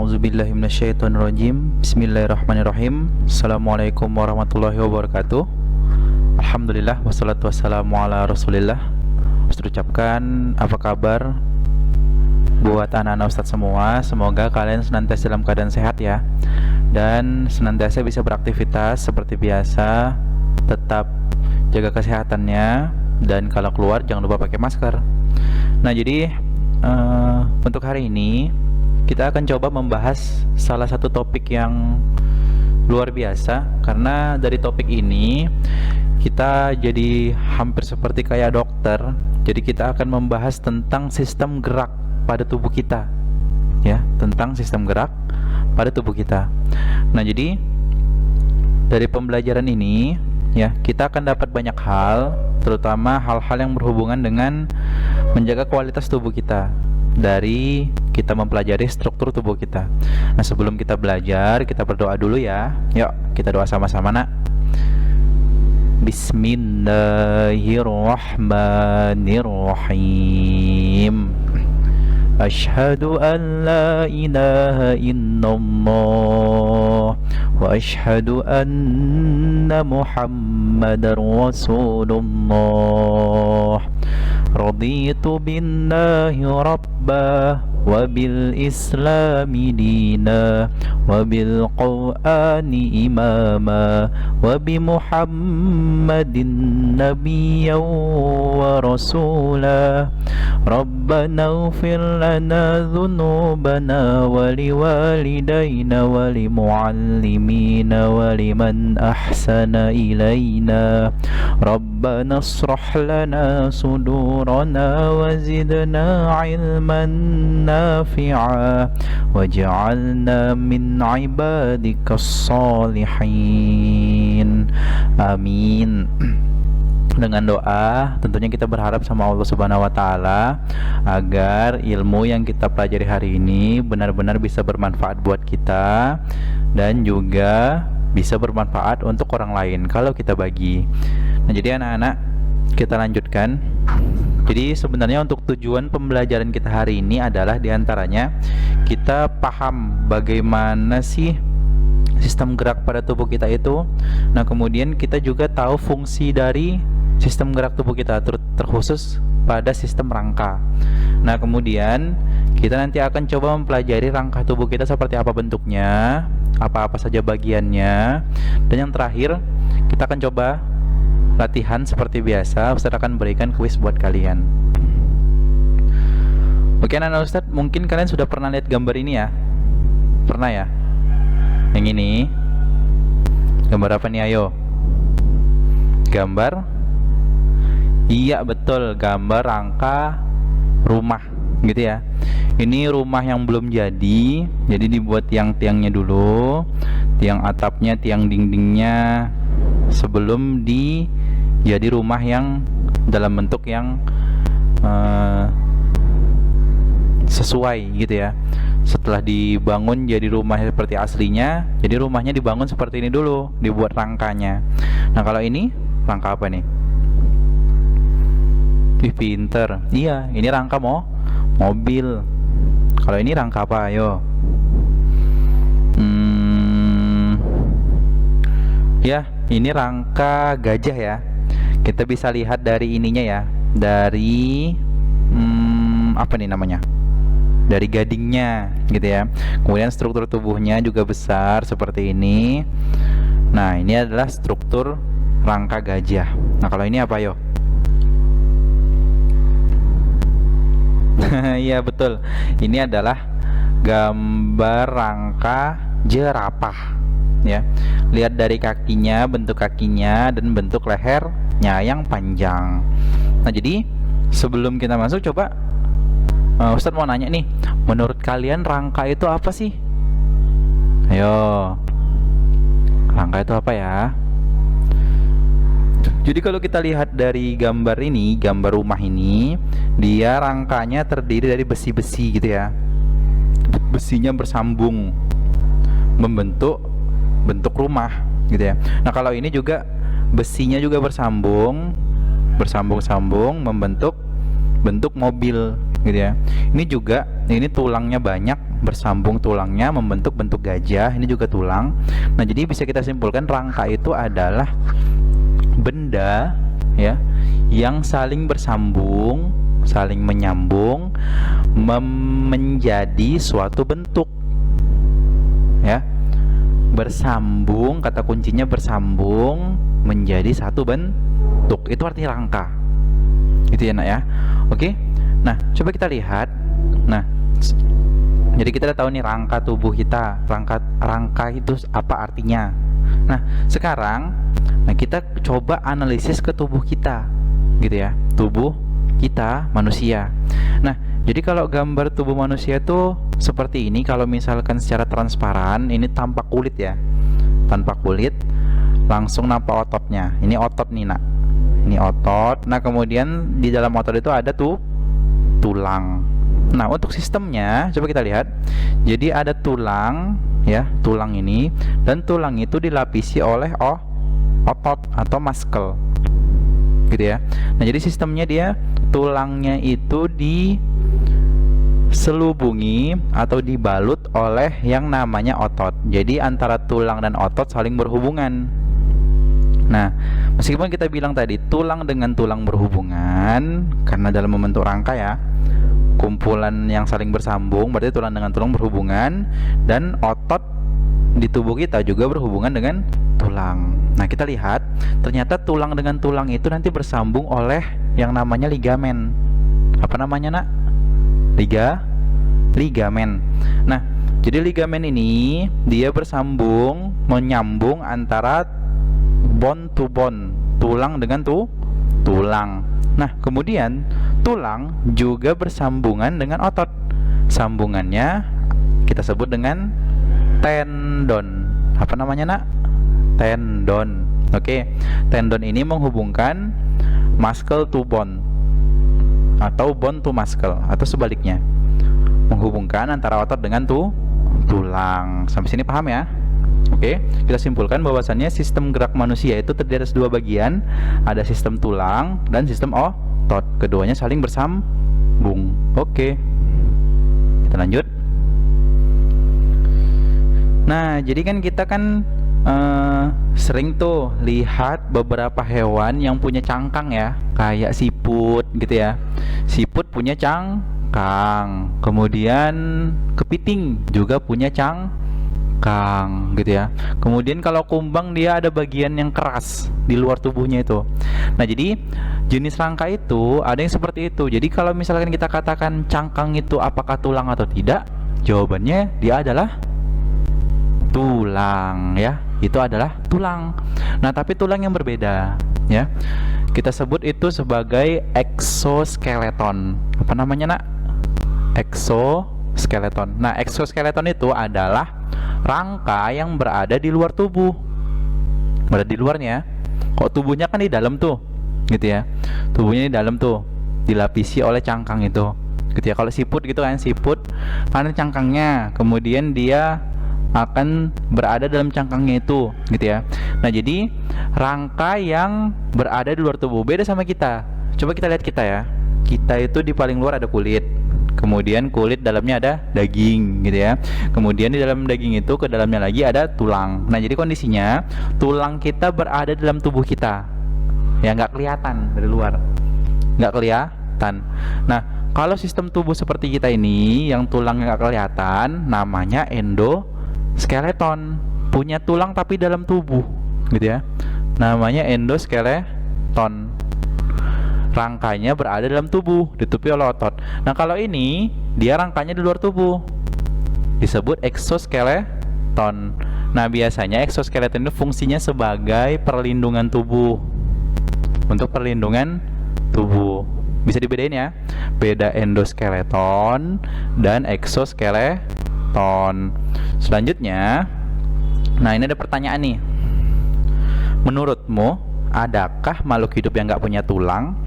A'udzubillahi minasyaitonirrajim. Bismillahirrahmanirrahim. Assalamualaikum warahmatullahi wabarakatuh. Alhamdulillah wassalatu wassalamu ala Rasulillah. Ustaz ucapkan apa kabar buat anak-anak Ustaz semua. Semoga kalian senantiasa dalam keadaan sehat ya, dan senantiasa bisa beraktivitas seperti biasa. Tetap jaga kesehatannya, dan kalau keluar jangan lupa pakai masker. Nah, jadi untuk hari ini kita akan coba membahas salah satu topik yang luar biasa, karena dari topik ini kita jadi hampir seperti kayak dokter. Jadi kita akan membahas tentang sistem gerak pada tubuh kita, ya, tentang sistem gerak pada tubuh kita. Nah, jadi dari pembelajaran ini, ya, kita akan dapat banyak hal, terutama hal-hal yang berhubungan dengan menjaga kualitas tubuh kita dari kita mempelajari struktur tubuh kita. Nah, sebelum kita belajar, kita berdoa dulu ya. Yuk, kita doa sama-sama, nak. Bismillahirrahmanirrahim. Asyhadu an la ilaha illallah wa asyhadu anna Muhammadar Rasulullah. Raditu billahi rabba wa bil islami dina wa bil qur'ani imama wa bi Muhammadin nabiyyan wa rasula. Rabbana ighfir lana dhunubana wa liwalidayna wa limuallimina wa liman ahsana ilayna. Rabbana ishrah lana sudurana wa zidna ilman nafi'a waj'alna min ibadikas salihin. Amin. Dengan doa tentunya kita berharap sama Allah Subhanahu wa taala agar ilmu yang kita pelajari hari ini benar-benar bisa bermanfaat buat kita, dan juga bisa bermanfaat untuk orang lain kalau kita bagi. Nah, jadi anak-anak, kita lanjutkan. Jadi sebenarnya untuk tujuan pembelajaran kita hari ini adalah diantaranya kita paham bagaimana sih sistem gerak pada tubuh kita itu. Nah, kemudian kita juga tahu fungsi dari sistem gerak tubuh kita, terkhusus pada sistem rangka. Nah, kemudian kita nanti akan coba mempelajari rangka tubuh kita seperti apa bentuknya, apa-apa saja bagiannya, dan yang terakhir kita akan coba latihan seperti biasa. Ustaz akan berikan kuis buat kalian. Oke, anak Ustaz, mungkin kalian sudah pernah lihat gambar ini ya? Pernah ya? Yang ini gambar apa nih, ayo? Gambar, iya betul, gambar rangka rumah gitu ya. Ini rumah yang belum jadi dibuat tiang-tiangnya dulu, tiang atapnya, tiang dindingnya, sebelum jadi rumah yang dalam bentuk yang sesuai gitu ya. Setelah dibangun jadi rumah seperti aslinya, jadi rumahnya dibangun seperti ini dulu, dibuat rangkanya. Nah, kalau ini rangka apa nih? Wih, pinter. Iya, ini rangka mobil. Kalau ini rangka apa, ayo? Ya, ini rangka gajah ya. Kita bisa lihat dari ininya ya, dari apa nih namanya? Dari gadingnya gitu ya. Kemudian struktur tubuhnya juga besar seperti ini. Nah, ini adalah struktur rangka gajah. Nah, kalau ini apa, yo? Iya betul, ini adalah gambar rangka jerapah ya. Lihat dari kakinya, bentuk kakinya, dan bentuk lehernya yang panjang. Nah, jadi sebelum kita masuk, coba Ustadz mau nanya nih, menurut kalian rangka itu apa sih? Ayo, rangka itu apa ya? Jadi kalau kita lihat dari gambar ini, gambar rumah ini, dia rangkanya terdiri dari besi-besi gitu ya. Besinya bersambung membentuk bentuk rumah gitu ya. Nah, kalau ini juga besinya juga bersambung membentuk bentuk mobil gitu ya. Ini tulangnya banyak, bersambung tulangnya membentuk bentuk gajah. Ini juga tulang. Nah, jadi bisa kita simpulkan rangka itu adalah benda ya yang saling bersambung, saling menyambung menjadi suatu bentuk ya. Bersambung, kata kuncinya bersambung menjadi satu bentuk. Itu arti rangka. Gitu ya, Nak ya. Oke. Nah, coba kita lihat. Nah, jadi kita udah tahu nih rangka tubuh kita. Rangka itu apa artinya? Nah, sekarang kita coba analisis ke tubuh kita. Gitu ya. Tubuh kita manusia. Nah, jadi kalau gambar tubuh manusia itu seperti ini. Kalau misalkan secara transparan, ini tanpa kulit ya. Tanpa kulit, langsung nampak ototnya. Ini otot nih, Nak. Ini otot. Nah, kemudian di dalam otot itu ada tulang. Nah, untuk sistemnya coba kita lihat. Jadi ada tulang ya, tulang ini, dan tulang itu dilapisi oleh otot atau muscle. Gitu ya. Nah, jadi sistemnya dia tulangnya itu diselubungi atau dibalut oleh yang namanya otot. Jadi antara tulang dan otot saling berhubungan. Nah, meskipun kita bilang tadi tulang dengan tulang berhubungan karena dalam membentuk rangka ya, kumpulan yang saling bersambung, berarti tulang dengan tulang berhubungan, dan otot di tubuh kita juga berhubungan dengan tulang. Nah, kita lihat ternyata tulang dengan tulang itu nanti bersambung oleh yang namanya ligamen. Apa namanya, Nak? Ligamen. Nah, jadi ligamen ini dia bersambung, menyambung antara bone to bone, tulang dengan tulang. Nah, kemudian tulang juga bersambungan dengan otot. Sambungannya kita sebut dengan tendon. Apa namanya, Nak? Tendon. Oke. Tendon ini menghubungkan muscle to bone atau bone to muscle, atau sebaliknya, menghubungkan antara otot dengan tulang. Sampai sini paham ya? Oke, kita simpulkan bahwasannya sistem gerak manusia itu terdiri atas dua bagian. Ada sistem tulang dan sistem otot. Keduanya saling bersambung. Oke, kita lanjut. Nah, jadi kan kita sering tuh lihat beberapa hewan yang punya cangkang ya, kayak siput gitu ya. Siput punya cangkang. Kemudian kepiting juga punya cangkang gitu ya. Kemudian kalau kumbang dia ada bagian yang keras di luar tubuhnya itu. Nah, jadi jenis rangka itu ada yang seperti itu. Jadi kalau misalkan kita katakan cangkang itu apakah tulang atau tidak, jawabannya dia adalah tulang ya. Itu adalah tulang. Nah, tapi tulang yang berbeda ya. Kita sebut itu sebagai exoskeleton. Apa namanya, Nak? Exoskeleton. Nah, exoskeleton itu adalah rangka yang berada di luar tubuh. Berada di luarnya. Kok tubuhnya kan di dalam tuh, gitu ya. Tubuhnya di dalam tuh, dilapisi oleh cangkang itu, gitu ya. Kalau siput gitu kan, siput ada cangkangnya, kemudian dia akan berada dalam cangkangnya itu, gitu ya. Nah, jadi rangka yang berada di luar tubuh beda sama kita. Coba kita lihat kita ya. Kita itu di paling luar ada kulit. Kemudian kulit dalamnya ada daging gitu ya. Kemudian di dalam daging itu ke dalamnya lagi ada tulang. Nah, jadi kondisinya tulang kita berada dalam tubuh kita. Ya, nggak kelihatan dari luar. Nggak kelihatan. Nah, kalau sistem tubuh seperti kita ini yang tulangnya nggak kelihatan, namanya endoskeleton. Punya tulang tapi dalam tubuh gitu ya. Namanya endoskeleton. Rangkanya berada dalam tubuh, ditutupi oleh otot. Nah, kalau ini dia rangkanya di luar tubuh, disebut exoskeleton. Nah, biasanya exoskeleton itu fungsinya sebagai perlindungan tubuh. Untuk perlindungan tubuh. Bisa dibedain ya. Beda endoskeleton dan exoskeleton. Selanjutnya, nah ini ada pertanyaan nih. Menurutmu, adakah makhluk hidup yang nggak punya tulang?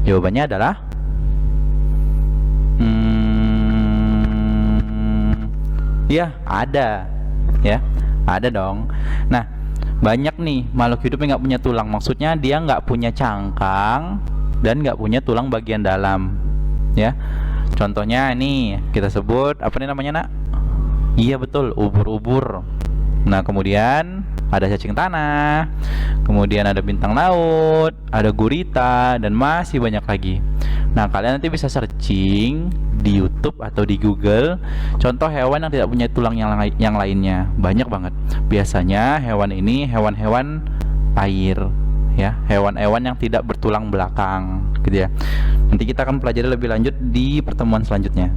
Jawabannya adalah ya ada, ya ada dong. Nah, banyak nih makhluk hidup yang nggak punya tulang. Maksudnya dia nggak punya cangkang dan nggak punya tulang bagian dalam. ya. Contohnya ini kita sebut apa nih namanya, Nak? Iya betul, ubur-ubur. Nah, kemudian ada cacing tanah, kemudian ada bintang laut, ada gurita, dan masih banyak lagi. Nah, kalian nanti bisa searching di YouTube atau di Google contoh hewan yang tidak punya tulang yang lainnya. Banyak banget. Biasanya hewan ini hewan-hewan air, ya, hewan-hewan yang tidak bertulang belakang, gitu ya. Nanti kita akan pelajari lebih lanjut di pertemuan selanjutnya.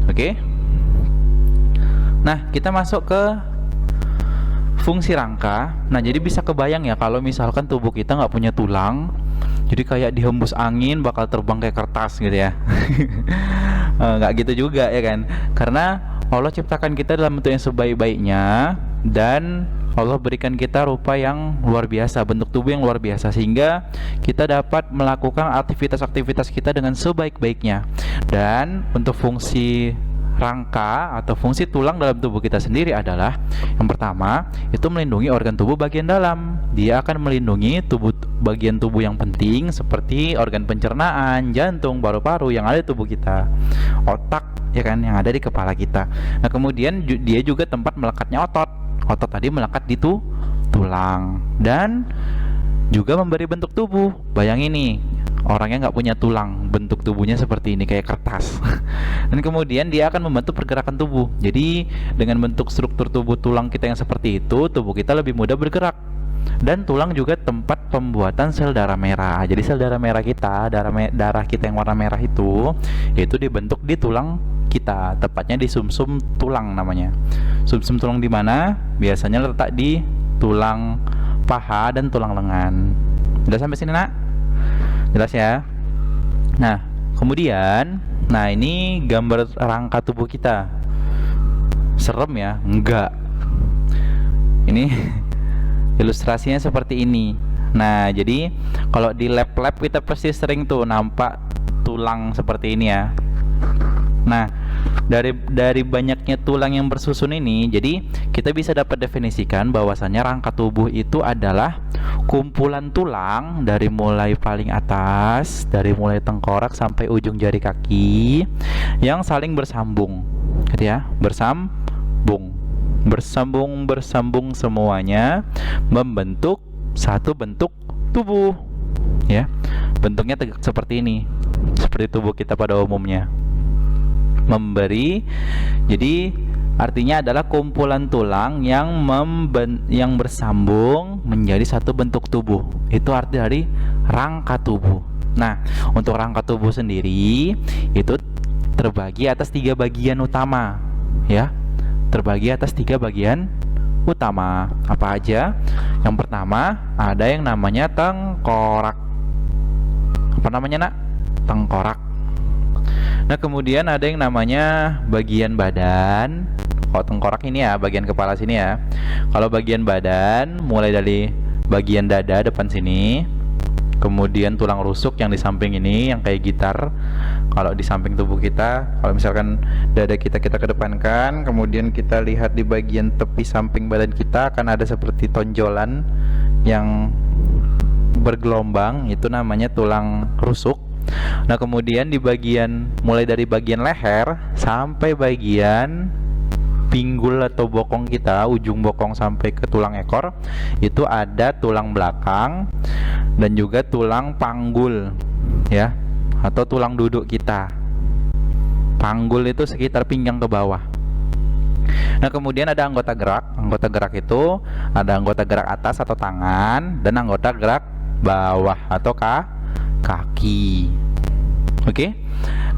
Oke? Nah, kita masuk ke fungsi rangka. Nah, jadi bisa kebayang ya kalau misalkan tubuh kita nggak punya tulang, jadi kayak dihembus angin bakal terbang kayak kertas gitu ya. Nggak gitu juga ya kan, karena Allah ciptakan kita dalam bentuk yang sebaik-baiknya, dan Allah berikan kita rupa yang luar biasa, bentuk tubuh yang luar biasa, sehingga kita dapat melakukan aktivitas-aktivitas kita dengan sebaik-baiknya. Dan untuk fungsi rangka atau fungsi tulang dalam tubuh kita sendiri adalah, yang pertama itu melindungi organ tubuh bagian dalam. Dia akan melindungi bagian tubuh yang penting seperti organ pencernaan, jantung, paru-paru yang ada di tubuh kita, otak ya kan yang ada di kepala kita. Nah, kemudian dia juga tempat melekatnya otot. Otot tadi melekat di tulang, dan juga memberi bentuk tubuh. Bayangin nih, orangnya nggak punya tulang, bentuk tubuhnya seperti ini kayak kertas. Dan kemudian dia akan membantu pergerakan tubuh. Jadi dengan bentuk struktur tubuh tulang kita yang seperti itu, tubuh kita lebih mudah bergerak. Dan tulang juga tempat pembuatan sel darah merah. Jadi sel darah merah kita, darah kita yang warna merah itu dibentuk di tulang kita, tepatnya di sumsum tulang namanya. Sumsum tulang di mana? Biasanya letak di tulang paha dan tulang lengan. Jelas sampai sini, Nak? Jelas ya? Nah, kemudian, nah ini gambar rangka tubuh kita. Serem ya? Enggak. Ini ilustrasinya seperti ini. Nah, jadi kalau di lab-lab kita pasti sering tuh nampak tulang seperti ini ya. Nah, dari banyaknya tulang yang bersusun ini, jadi kita bisa dapat definisikan bahwasannya rangka tubuh itu adalah kumpulan tulang dari mulai paling atas, dari mulai tengkorak sampai ujung jari kaki yang saling bersambung, gitu ya, bersambung semuanya membentuk satu bentuk tubuh, ya. Bentuknya seperti ini, seperti tubuh kita pada umumnya. Jadi artinya adalah kumpulan tulang yang bersambung menjadi satu bentuk tubuh. Itu arti dari rangka tubuh. Nah, untuk rangka tubuh sendiri itu terbagi atas 3 bagian utama, ya. Terbagi atas 3 bagian utama. Apa aja? Yang pertama ada yang namanya tengkorak. Apa namanya, Nak? Tengkorak. Nah, kemudian ada yang namanya bagian badan. Kalau tengkorak ini ya bagian kepala sini ya. Kalau bagian badan mulai dari bagian dada depan sini, kemudian tulang rusuk yang di samping ini yang kayak gitar. Kalau di samping tubuh kita, kalau misalkan dada kita kedepankan, kemudian kita lihat di bagian tepi samping badan kita akan ada seperti tonjolan yang bergelombang, itu namanya tulang rusuk. Nah, kemudian di bagian mulai dari bagian leher sampai bagian pinggul atau bokong kita, ujung bokong sampai ke tulang ekor, itu ada tulang belakang dan juga tulang panggul, ya, atau tulang duduk kita. Panggul itu sekitar pinggang ke bawah. Nah, kemudian ada anggota gerak. Anggota gerak itu ada anggota gerak atas atau tangan dan anggota gerak bawah atau kaki. Oke.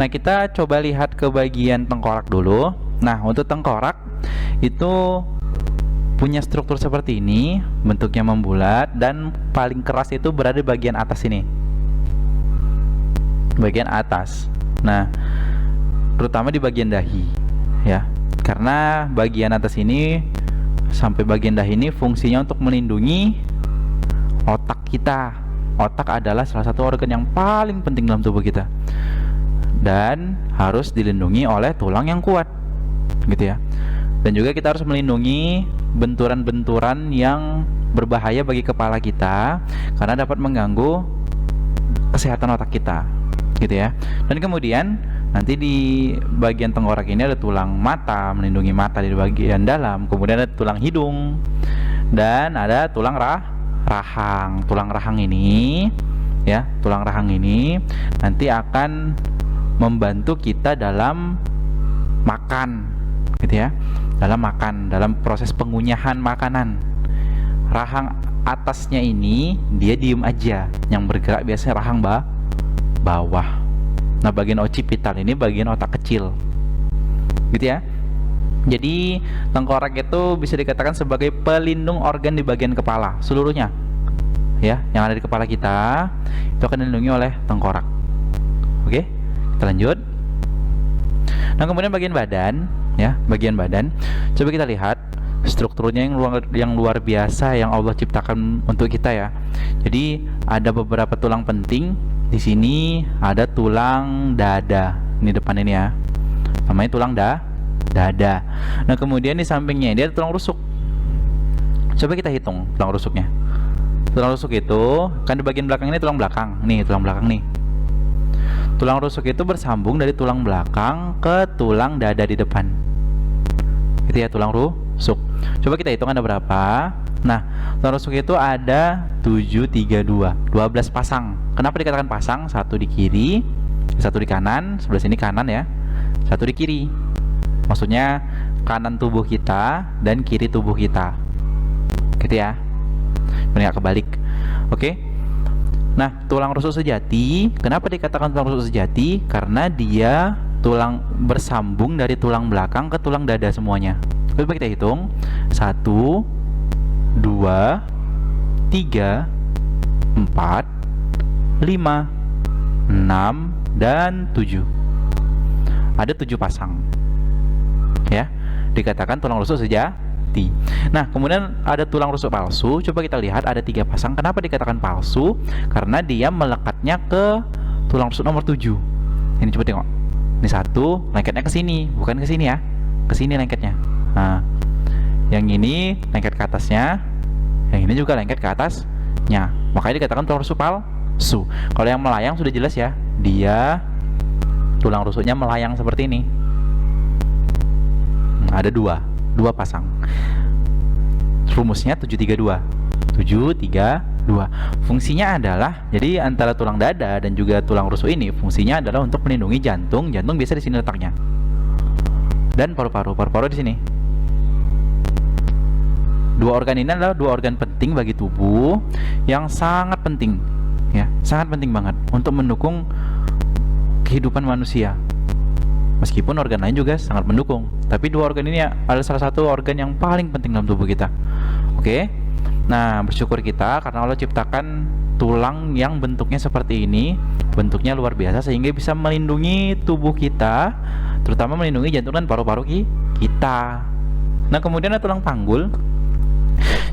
Nah, kita coba lihat ke bagian tengkorak dulu. Nah, untuk tengkorak itu punya struktur seperti ini, bentuknya membulat dan paling keras itu berada di bagian atas ini. Bagian atas. Nah, terutama di bagian dahi, ya. Karena bagian atas ini sampai bagian dahi ini fungsinya untuk melindungi otak kita. Otak adalah salah satu organ yang paling penting dalam tubuh kita dan harus dilindungi oleh tulang yang kuat, gitu ya. Dan juga kita harus melindungi benturan-benturan yang berbahaya bagi kepala kita karena dapat mengganggu kesehatan otak kita, gitu ya. Dan kemudian Nanti di bagian tengkorak ini ada tulang mata, melindungi mata di bagian dalam. Kemudian ada tulang hidung dan ada tulang rahang. Tulang rahang ini, ya, tulang rahang ini nanti akan membantu kita dalam makan, gitu ya, dalam proses pengunyahan makanan. Rahang atasnya ini dia diem aja, yang bergerak biasanya rahang bawah. Nah, bagian occipital ini bagian otak kecil, gitu ya. Jadi tengkorak itu bisa dikatakan sebagai pelindung organ di bagian kepala seluruhnya, ya, yang ada di kepala kita itu akan dilindungi oleh tengkorak. Oke, kita lanjut. Nah, kemudian bagian badan, ya, bagian badan. Coba kita lihat strukturnya yang luar biasa yang Allah ciptakan untuk kita, ya. Jadi ada beberapa tulang penting. Di sini ada tulang dada, ini depan ini, ya, namanya tulang dada. Nah, kemudian di sampingnya dia ada tulang rusuk. Coba kita hitung tulang rusuknya. Tulang rusuk itu kan di bagian belakang ini tulang belakang. Nih, tulang belakang nih. Tulang rusuk itu bersambung dari tulang belakang ke tulang dada di depan. Itu ya, tulang rusuk. Coba kita hitung ada berapa. Nah, tulang rusuk itu ada 7, 3, 2 12 pasang. Kenapa dikatakan pasang? Satu di kiri, satu di kanan. Sebelah sini kanan, ya, satu di kiri. Maksudnya kanan tubuh kita dan kiri tubuh kita, gitu ya, nggak kebalik. Oke. Nah, tulang rusuk sejati, kenapa dikatakan tulang rusuk sejati? Karena dia tulang bersambung dari tulang belakang ke tulang dada semuanya. Coba kita hitung. 1, 2, 3, 4, 5, 6, dan 7. Ada 7 pasang, ya, dikatakan tulang rusuk sejati. Nah, kemudian ada tulang rusuk palsu. Coba kita lihat ada 3 pasang. Kenapa dikatakan palsu? Karena dia melekatnya ke tulang rusuk nomor 7. Ini coba tengok. Ini 1, lengketnya ke sini, bukan ke sini, ya. Ke sini lengketnya. Nah, yang ini lengket ke atasnya, yang ini juga lengket ke atasnya. Makanya dikatakan tulang rusuk palsu. Kalau yang melayang sudah jelas, ya. Dia tulang rusuknya melayang seperti ini. Ada 2 pasang. Rumusnya 732. 732. Fungsinya adalah, jadi antara tulang dada dan juga tulang rusuk ini fungsinya adalah untuk melindungi jantung. Jantung biasa di sini letaknya. Dan paru-paru di sini. 2 organ ini adalah 2 organ penting bagi tubuh yang sangat penting, ya, sangat penting banget untuk mendukung kehidupan manusia. Meskipun organ lain juga sangat mendukung, tapi 2 organ ini adalah salah satu organ yang paling penting dalam tubuh kita. Oke. Nah, bersyukur kita karena Allah ciptakan tulang yang bentuknya seperti ini, bentuknya luar biasa sehingga bisa melindungi tubuh kita, terutama melindungi jantung dan paru-paru kita. Nah, kemudian ada tulang panggul.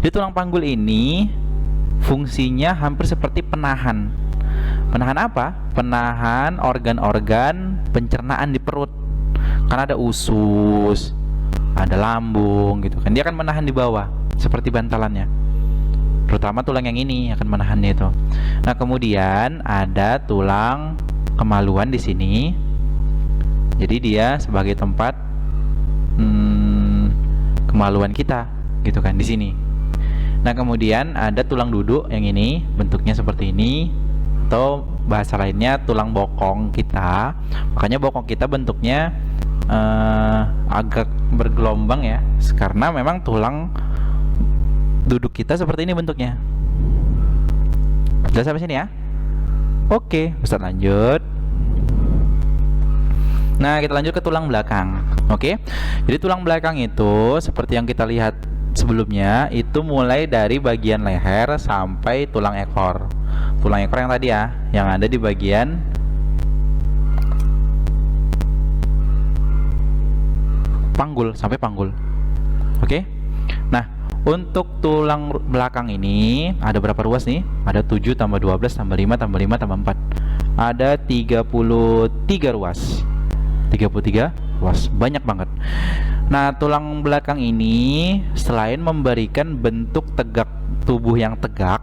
Di tulang panggul ini fungsinya hampir seperti penahan. Penahan apa? Penahan organ-organ pencernaan di perut. Karena ada usus, ada lambung, gitu kan. Dia akan menahan di bawah seperti bantalannya. Terutama tulang yang ini akan menahannya itu. Nah, kemudian ada tulang kemaluan di sini. Jadi dia sebagai tempat kemaluan kita, gitu kan, di sini. Nah, kemudian ada tulang duduk yang ini, bentuknya seperti ini, atau bahasa lainnya tulang bokong kita. Makanya bokong kita bentuknya agak bergelombang, ya, karena memang tulang duduk kita seperti ini bentuknya. Sudah sampai sini, ya? Oke, Ustaz lanjut. Nah, kita lanjut ke tulang belakang. Oke. Jadi tulang belakang itu seperti yang kita lihat sebelumnya, itu mulai dari bagian leher sampai tulang ekor. Tulang ekor yang tadi, ya, yang ada di bagian panggul sampai panggul. Oke. Nah, untuk tulang belakang ini ada berapa ruas nih? Ada 7 tambah 12 tambah 5 tambah 5 tambah 4. Ada 33 ruas. 33 ruas, banyak banget. Nah, tulang belakang ini selain memberikan bentuk tegak tubuh yang tegak,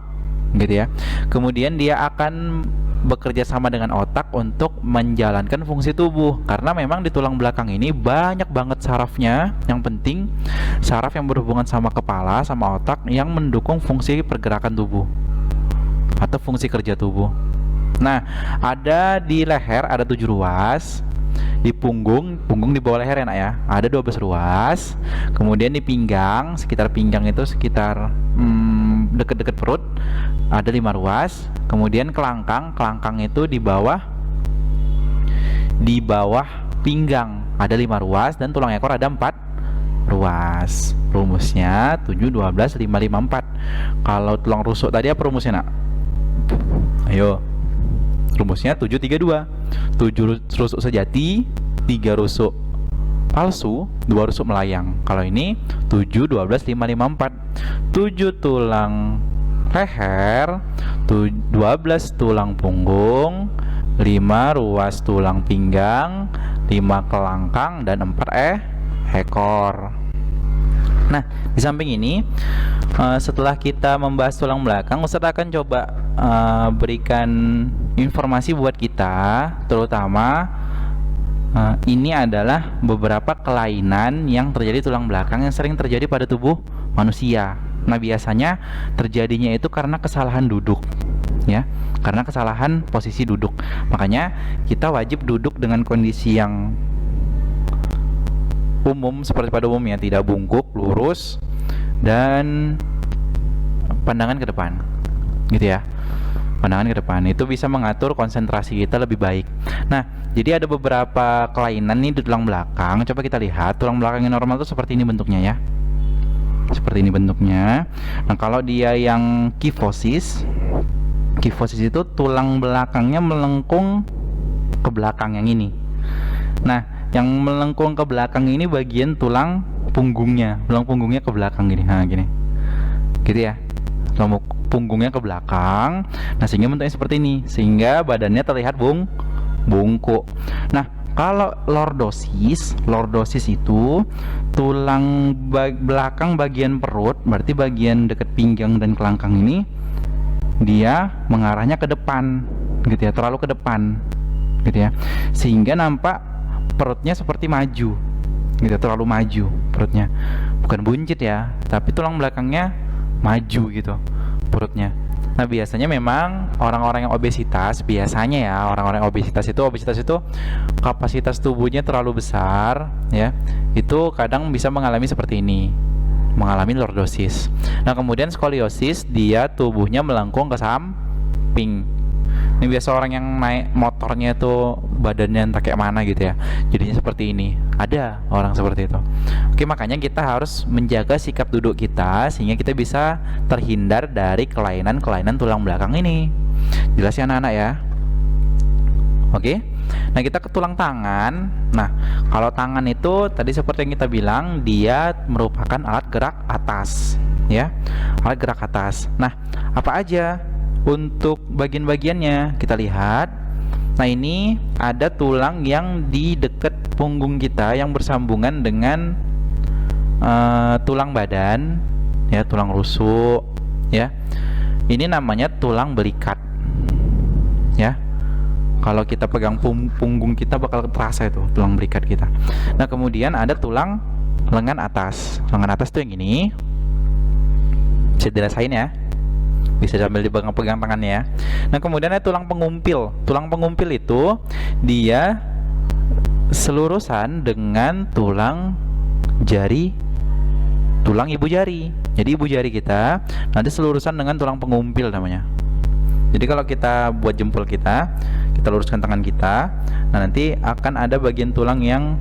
gitu ya, kemudian dia akan bekerja sama dengan otak untuk menjalankan fungsi tubuh. Karena memang di tulang belakang ini banyak banget sarafnya. Yang penting saraf yang berhubungan sama kepala, sama otak, yang mendukung fungsi pergerakan tubuh atau fungsi kerja tubuh. Nah, ada di leher ada 7 ruas. Di punggung di bawah leher ya nak ya, ada 12 ruas. Kemudian di pinggang, sekitar pinggang itu sekitar deket-deket perut ada 5 ruas. Kemudian kelangkang itu di bawah pinggang ada 5 ruas, dan tulang ekor ada 4 ruas. Rumusnya 7, 12, 5, 5, 4. Kalau tulang rusuk tadi apa rumusnya nak? Ayo, rumusnya 7, 3, 2. 7 rusuk sejati, 3 rusuk palsu, 2 rusuk melayang. Kalau ini 7, 12, 5, 5, 4. 7 tulang leher, 12 tulang punggung, 5 ruas tulang pinggang, 5 kelangkang, dan 4 ekor. Nah, di samping ini setelah kita membahas tulang belakang, Ustaz akan coba berikan informasi buat kita, terutama ini adalah beberapa kelainan yang terjadi tulang belakang yang sering terjadi pada tubuh manusia. Nah, biasanya terjadinya itu karena kesalahan duduk, ya, karena kesalahan posisi duduk. Makanya kita wajib duduk dengan kondisi yang umum seperti pada umumnya, tidak bungkuk, lurus, dan pandangan ke depan, gitu ya. Pandangan ke depan itu bisa mengatur konsentrasi kita lebih baik. Nah, jadi ada beberapa kelainan nih di tulang belakang. Coba kita lihat, tulang belakang yang normal itu seperti ini bentuknya ya. Seperti ini bentuknya. Nah, kalau dia yang kifosis itu tulang belakangnya melengkung ke belakang yang ini. Nah, yang melengkung ke belakang ini bagian tulang punggungnya ke belakang gini. Nah, gini. Gitu ya. Tulang punggungnya ke belakang. Nah, sehingga bentuknya seperti ini, sehingga badannya terlihat bungkuk. Nah, kalau lordosis itu tulang belakang bagian perut, berarti bagian dekat pinggang dan kelangkang ini dia mengarahnya ke depan, gitu ya, terlalu ke depan, gitu ya, sehingga nampak perutnya seperti maju, gitu, terlalu maju perutnya, bukan buncit ya, tapi tulang belakangnya maju gitu perutnya. Nah, biasanya memang orang-orang yang obesitas, obesitas itu kapasitas tubuhnya terlalu besar, ya, itu kadang bisa mengalami seperti ini, mengalami lordosis. Nah, kemudian skoliosis, dia tubuhnya melengkung ke samping. Ini biasa orang yang naik motornya itu badannya entah kayak mana gitu ya, jadinya seperti ini. Ada orang seperti itu. Oke, makanya kita harus menjaga sikap duduk kita sehingga kita bisa terhindar dari kelainan-kelainan tulang belakang ini. Jelas ya anak-anak ya? Oke. Nah, kita ke tulang tangan. Nah, kalau tangan itu tadi seperti yang kita bilang, dia merupakan alat gerak atas, ya. Alat gerak atas. Nah, apa aja untuk bagian-bagiannya? Kita lihat. Nah, ini ada tulang yang di dekat punggung kita yang bersambungan dengan tulang badan, ya, tulang rusuk, ya. Ini namanya tulang belikat, ya. Kalau kita pegang punggung kita bakal terasa itu tulang belikat kita. Nah, kemudian ada tulang lengan atas. Lengan atas tuh yang ini. Bisa dirasain ya. Bisa sambil dipegang-pegang tangannya ya. Nah, kemudian ada tulang pengumpil. Tulang pengumpil itu dia selurusan dengan tulang ibu jari. Jadi ibu jari kita nanti selurusan dengan tulang pengumpil namanya. Jadi kalau kita buat jempol kita luruskan tangan kita, nah nanti akan ada bagian tulang yang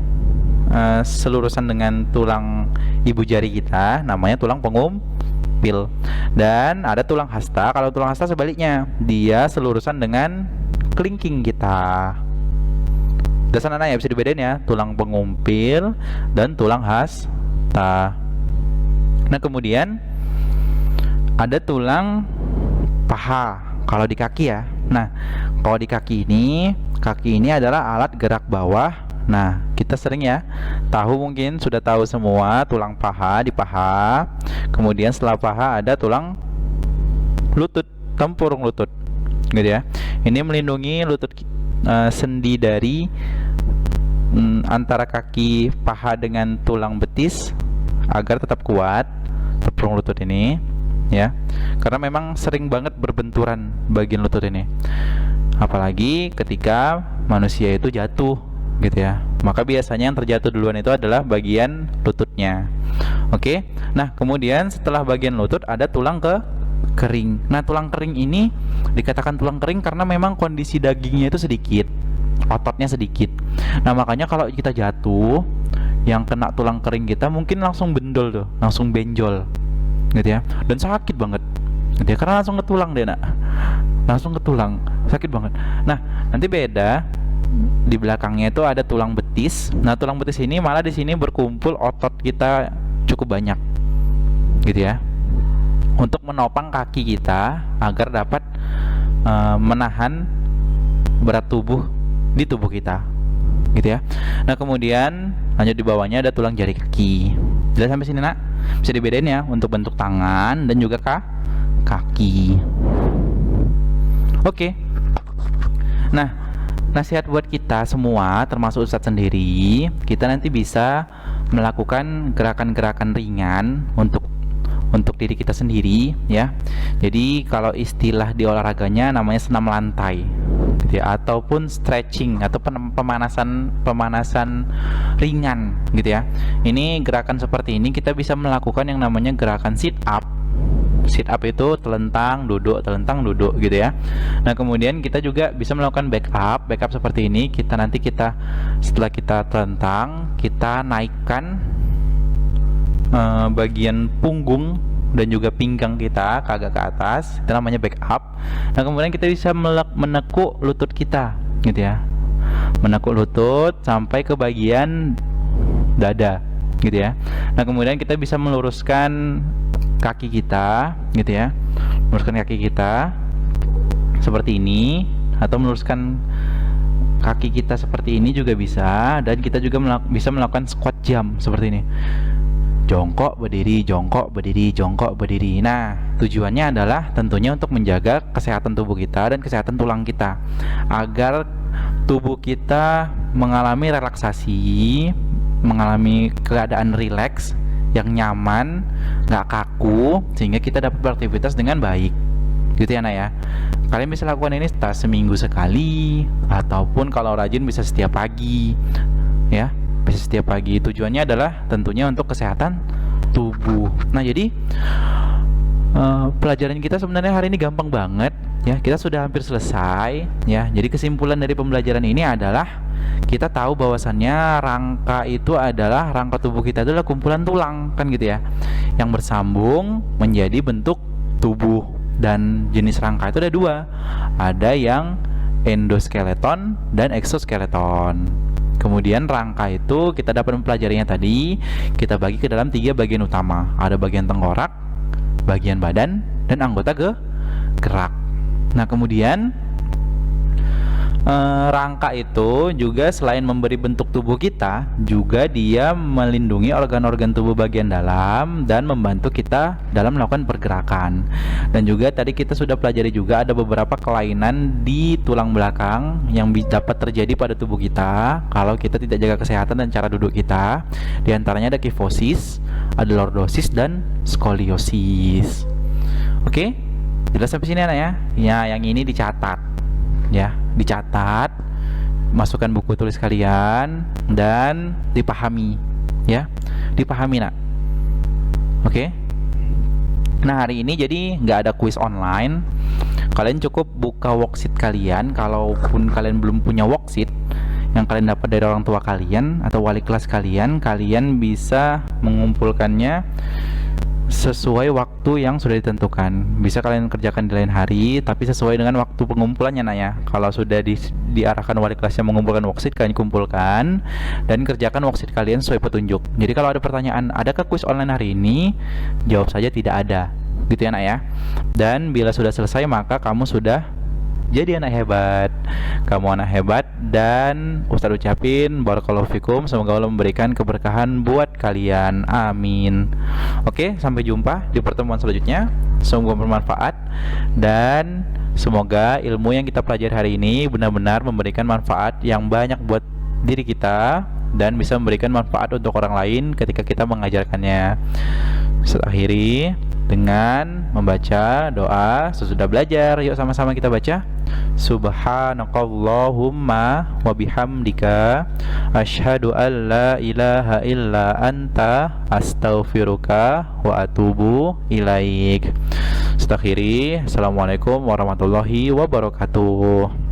selurusan dengan tulang ibu jari kita, namanya tulang pengumpil. Dan ada tulang hasta. Kalau tulang hasta sebaliknya, dia selurusan dengan kelingking kita. Dasar anak ya, bisa dibedain ya, tulang pengumpil dan tulang hasta. Nah, kemudian ada tulang paha kalau di kaki ya. Nah, kalau di kaki ini adalah alat gerak bawah. Nah, kita sering ya mungkin sudah tahu semua tulang paha di paha. Kemudian setelah paha ada tulang lutut, tempurung lutut. gitu ya. Ini melindungi lutut sendi dari antara kaki paha dengan tulang betis agar tetap kuat tepung lutut ini ya, karena memang sering banget berbenturan bagian lutut ini, apalagi ketika manusia itu jatuh gitu ya, maka biasanya yang terjatuh duluan itu adalah bagian lututnya. Oke, nah kemudian setelah bagian lutut ada tulang kering. Nah tulang kering ini dikatakan tulang kering karena memang kondisi dagingnya itu sedikit, ototnya sedikit. Nah makanya kalau kita jatuh, yang kena tulang kering kita mungkin langsung bendol tuh, langsung benjol gitu ya, dan sakit banget gitu ya, karena langsung ke tulang deh nak, langsung ke tulang, sakit banget. Nah nanti beda, di belakangnya itu ada tulang betis. Nah tulang betis ini malah di sini berkumpul otot kita cukup banyak gitu ya, untuk menopang kaki kita agar dapat menahan berat tubuh di tubuh kita gitu ya. Nah kemudian lanjut di bawahnya ada tulang jari kaki. Jelas sampai sini nak? Bisa dibedain ya untuk bentuk tangan dan juga kaki. Oke. Nah nasihat buat kita semua, termasuk Ustadz sendiri, kita nanti bisa melakukan gerakan-gerakan ringan untuk diri kita sendiri ya. Jadi kalau istilah di olahraganya namanya senam lantai gitu ya, ataupun stretching atau pemanasan ringan gitu ya. Ini gerakan seperti ini kita bisa melakukan yang namanya gerakan sit up. Sit up itu telentang duduk gitu ya. Nah kemudian kita juga bisa melakukan back up seperti ini. Setelah kita telentang, kita naikkan bagian punggung dan juga pinggang kita agak ke atas, itu namanya back up. Nah kemudian kita bisa menekuk lutut kita gitu ya, menekuk lutut sampai ke bagian dada gitu ya. Nah kemudian kita bisa meluruskan kaki kita gitu ya, meluruskan kaki kita seperti ini, atau meluruskan kaki kita seperti ini juga bisa. Dan kita juga bisa melakukan squat jump seperti ini, jongkok berdiri, jongkok berdiri, jongkok berdiri. Nah tujuannya adalah tentunya untuk menjaga kesehatan tubuh kita dan kesehatan tulang kita, agar tubuh kita mengalami relaksasi, mengalami keadaan rileks yang nyaman, nggak kaku, sehingga kita dapat beraktivitas dengan baik gitu ya nak ya. Kalian bisa lakukan ini seminggu sekali, ataupun kalau rajin bisa setiap pagi ya, bisa setiap pagi. Tujuannya adalah tentunya untuk kesehatan tubuh. Nah jadi pelajaran kita sebenarnya hari ini gampang banget ya, kita sudah hampir selesai ya. Jadi kesimpulan dari pembelajaran ini adalah kita tahu bahwasannya rangka itu adalah, rangka tubuh kita adalah kumpulan tulang kan gitu ya, yang bersambung menjadi bentuk tubuh. Dan jenis rangka itu ada dua, ada yang endoskeleton dan exoskeleton. Kemudian rangka itu kita dapat mempelajarinya tadi, kita bagi ke dalam 3 bagian utama. Ada bagian tengkorak, bagian badan, dan anggota gerak. Nah kemudian rangka itu juga selain memberi bentuk tubuh kita, juga dia melindungi organ-organ tubuh bagian dalam dan membantu kita dalam melakukan pergerakan. Dan juga tadi kita sudah pelajari juga ada beberapa kelainan di tulang belakang yang dapat terjadi pada tubuh kita kalau kita tidak jaga kesehatan dan cara duduk kita. Di antaranya ada kifosis, ada lordosis, dan skoliosis. Oke, jelas sampai sini anak ya? Ya, yang ini dicatat ya, dicatat, masukkan buku tulis kalian, dan dipahami ya, dipahami nak. Oke. Nah hari ini jadi nggak ada kuis online, kalian cukup buka worksheet kalian. Kalaupun kalian belum punya worksheet yang kalian dapat dari orang tua kalian atau wali kelas kalian, kalian bisa mengumpulkannya sesuai waktu yang sudah ditentukan. Bisa kalian kerjakan di lain hari, tapi sesuai dengan waktu pengumpulannya nak ya. Kalau sudah diarahkan wali kelasnya mengumpulkan worksheet, kalian kumpulkan dan kerjakan worksheet kalian sesuai petunjuk. Jadi kalau ada pertanyaan, adakah kuis online hari ini? Jawab saja tidak ada, gitu ya nak ya. Dan bila sudah selesai, maka kamu sudah jadi anak hebat. Kamu anak hebat dan Ustadz ucapin barakallahu fikum, semoga Allah memberikan keberkahan buat kalian. Amin. Oke, sampai jumpa di pertemuan selanjutnya. Semoga bermanfaat dan semoga ilmu yang kita pelajari hari ini benar-benar memberikan manfaat yang banyak buat diri kita dan bisa memberikan manfaat untuk orang lain ketika kita mengajarkannya. Saya akhiri dengan membaca doa sesudah belajar. Yuk sama-sama kita baca. Subhanakallahumma wa bihamdika asyhadu an la ilaha illa anta astaghfiruka wa atubu ilaik. Saya akhiri. Assalamualaikum warahmatullahi wabarakatuh.